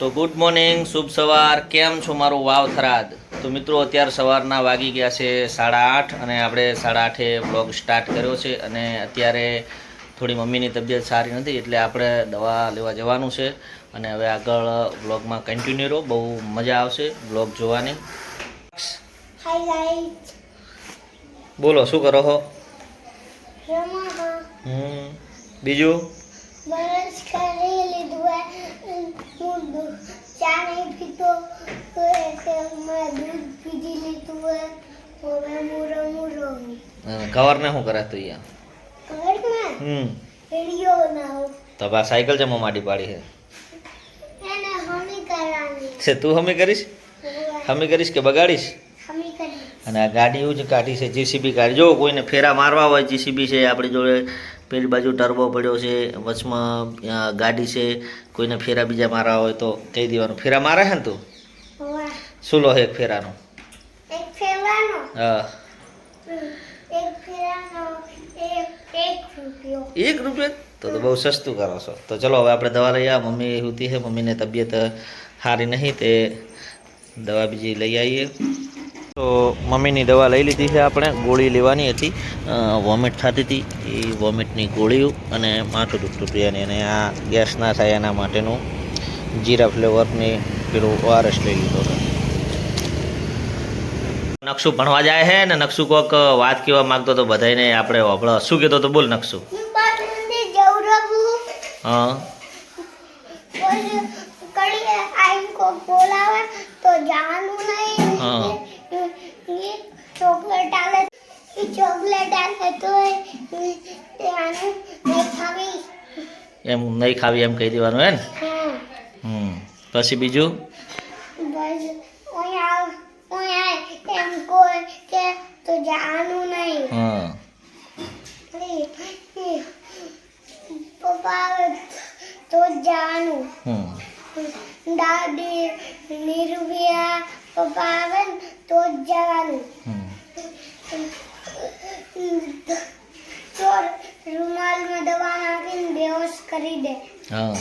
તો good morning, શુભ સવાર. કેમ છો મારું વાવ થરાદ? તો મિત્રો અત્યારે સવારના વાગી ગયા છે 8:30 અને આપણે 8:30 બ્લોગ સ્ટાર્ટ કર્યો છે. અને અત્યારે થોડી મમ્મીની તબિયત સારી નથી એટલે આપણે દવા લેવા જવાનું છે. અને હવે આગળ બ્લોગમાં કન્ટિન્યુ રહો, બહુ મજા આવશે બ્લોગ જોવાની. બોલો, શું કરો છો? બીજું બરસ કરી લીધું ચા નહીં પીતો મેં દૂધ પીધી લીધું હવે મુરો ગવરને શું કરે તું અહીંયા? ઘરમાં વિડિયો બનાવો તો આ સાયકલ જમવા માટી પાડી છે એને હમી કરવાની છે. તું હમી કરીશ? હમી કરીશ કે બગાડીશ? હમી કરી અને આ ગાડી એવું જ કાઢી છે, જીસીબી કાઢી. જો કોઈને ફેરા મારવા હોય, જીસીબી છે આપણી જોડે, પેલી બાજુ ટર્બો પડ્યો છે, વચમાં ગાડી છે, કોઈને ફેરા બીજા મારવા હોય તો કહી દેવાનું. ફેરા મારે છે ને તું? શું લો એક ફેરાનો? એક ફેરવાનો હા, એક ફેરવાનો 1 રૂપિયો. 1 રૂપિયા? તો બહુ સસ્તું કરો છો. તો ચલો હવે આપણે દવા લઈ આવ્યા. મમ્મી હોતી છે, મમ્મીને તબિયત સારી નહીં, તે દવા બીજી લઈ આવીએ. તો મમ્મીની દવા લઈ લીધી છે આપણે. ગોળી લેવાની હતી, વોમિટ થતી હતી, એ વોમિટની ગોળીઓ અને માથું દુખતું હતું અને આ ગેસ ના થાય એના માટેનું જીરા ફ્લેવરની પેલું ORS લઈ લીધો હતો. નકશુ ભણવા જાય છે ને, નકશુ કોક વાત કહેવા માગતો તો બધાને આપણે વાપરો. શું કહેતો તો બોલ નકશુ? હા, બોલાવે તો જાનું નહીં. હા, ચોકલેટ આલે તો આનું નહીં ખાવી. એમ નહીં ખાવી એમ કહી દેવાનું હે ને? પછી બીજું બસ ઓયા એમ કોઈ કે તો જાનું નહીં. હા, પપ્પા આવે તો જાનું. દાદી નિર્ભયા પપ્પા આવે ને તો જ જવાનું. તો રૂમાલમાં દવા નાખીને બેહોશ કરી દે. હા.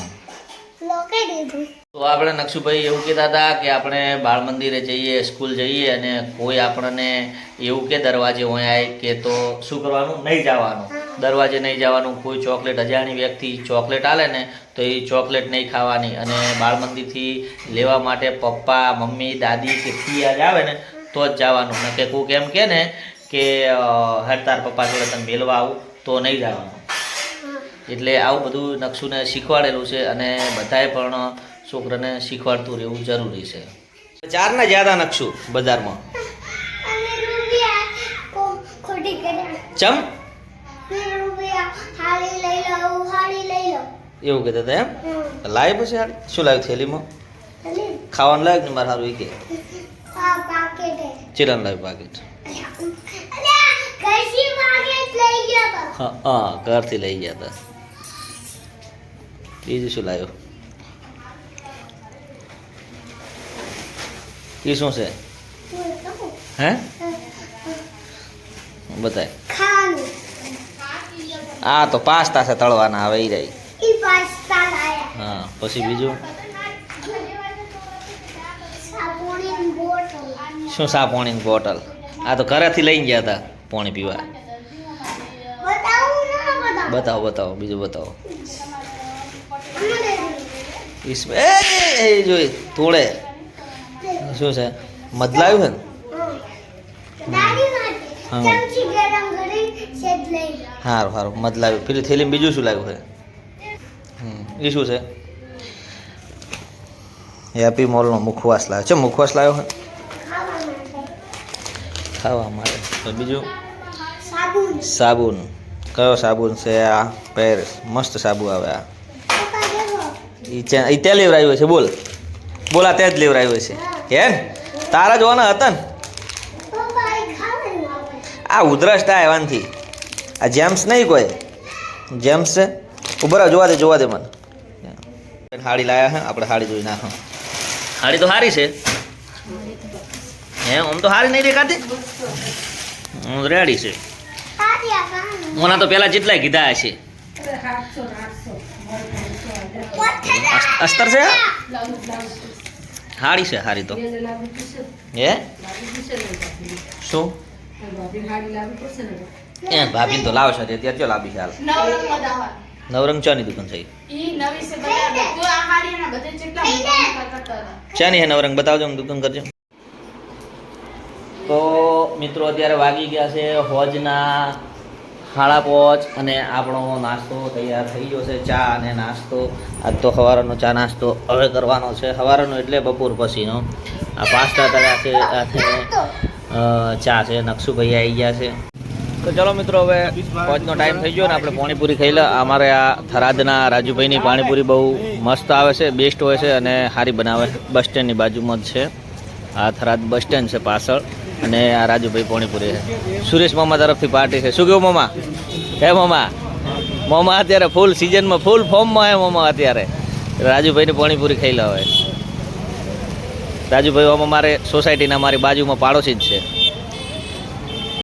લોકે દીધું. તો આપણે નકશુભાઈ એવું કહેતા હતા કે આપણે બાળ મંદિરે જઈએ, સ્કૂલ જઈએ અને કોઈ આપણને એવું કે દરવાજે હોય આવે કે તો શું કરવાનું? નહીં જવાનું. દરવાજે નહીં જવાનું. કોઈ ચોકલેટ, અજાણી વ્યક્તિ ચોકલેટ આલે ને તો એ ચોકલેટ નહીં ખાવાની. અને બાળ મંદિરથી લેવા માટે પપ્પા, મમ્મી, દાદી કે પિયા જ આવે ને તો જ જવાનું. ને કે કોઈક એમ કે ને કે હેડ તાર પપ્પા જોડે તને મેળવા આવું તો નહીં જવાનું. એટલે આવું બધું નકશુને શીખવાડેલું છે અને બધાએ પણ છોકરાને શીખવાડતું રહેવું જરૂરી છે. 4 ના જ્યાદા નકશુ બજારમાં અને રૂપિયા ખોટી કર્યા. ચમ રૂપિયા હાડી લઈ લો, હાડી લઈ લો. એવું કહેતા હતા એમ? લાય પછી હાડી શું લાવ્યું થેલીમાં? ખાવાનું લાવ્યું ને મારે સારું એ કે આ પાકેટ હે. ચિરાન લાવ્યું પાકેટ. અલ્યા કશી પાકેટ લઈ ગયો તો. હા હા, ઘરથી લઈ ગયા હતા. બીજું શું લાવ્યો? એ શું છે? હે બતાય. ખાવાનું. આ તો પાસ્તા છે તળવાના, આવે ઈ રહી. ઈ પાસ્તા લાયા. હા, પછી બીજું સાબુની બોટલ. શું? સા પાણીની બોટલ. આ તો ઘરેથી લઈને ગયા હતા પાણી પીવા. બતાવું ના બતાવું. બતાવો બતાવો, બીજું બતાવો. એ જોઈ તોડે શું છે? મધલાયું છે ને? દાદી માટે હા. ચમચી ગરમ કરી સેજ લઈ. સારું સારું, મધલાયું. પેલી થેલીમાં બીજું શું લાવ્યું છે? એ શું છે? હેપી મોલનો મુખવાસ લાવ્યો છે. મુખવાસ લાવ્યો છે ખાવા માટે. ખાવા માટે. તો બીજું સાબુન. સાબુન. કયો સાબુન છે આ? પેરિસ મસ્ત સાબુ આવે આ. પપ્પા દેવો. એ ત્યાં લેવરાયો છે. બોલ બોલ, આ ત્યાં જ લેવરાયો છે. હે ને? તારા જોવાના હતા ને? પપ્પા એ ખાવાનું આવે. આ ઉધરસ થાય એવાનથી. આ જેમ્સ નહીં કોઈ જેમ્સ છે. ઉભા રહો, જોવા દે મને. હાડી લાયા હે આપણે, હાડી જોઈ નાખો. હાડી તો સારી છે હે? આમ તો સારી નહીં દેખાતી. રેડી છે. સારી આ ખાવાનું. મને તો પેલા જેટલાય કીધા હશે. 700 800 અસ્તર છે હાડી છે હારી તો હે શું એ ભાભી તો લાવશે અત્યારે ચો લાવી છે હાલ નવરંગ ચાની દુકાન છે ચાની હે નવરંગ બતાવજો દુકાન કરજો તો મિત્રો અત્યારે વાગી ગયા છે હોજના 5:30 અને આપણો નાસ્તો તૈયાર થઈ ગયો છે ચા અને નાસ્તો આજ તો સવારનો ચા નાસ્તો હવે કરવાનો છે સવારનો એટલે બપોર પછીનો આ પાસ્તા તળ્યા છે અને ચા છે નકશુભાઈ આવી ગયા છે તો ચલો મિત્રો હવે હોજનો ટાઈમ થઈ ગયો ને આપણે પાણીપુરી ખાઈ લે અમારે આ થરાદના રાજુભાઈની પાણીપુરી બહુ મસ્ત આવે છે બેસ્ટ હોય છે અને સારી બનાવે બસ સ્ટેન્ડની બાજુમાં જ છે આ થરાદ બસ સ્ટેન્ડ છે પાછળ અને આ રાજુભાઈ પાણીપુરી છે સુરેશ મામા તરફથી પાર્ટી છે શું કેવું મામા હે મામા અત્યારે ફૂલ સિઝનમાં ફૂલ ફોર્મમાં હે મામા અત્યારે રાજુભાઈની પાણીપુરી ખાઈ લે હવે રાજુભાઈ મામા મારે સોસાયટીના મારી બાજુમાં પાડોશી જ છે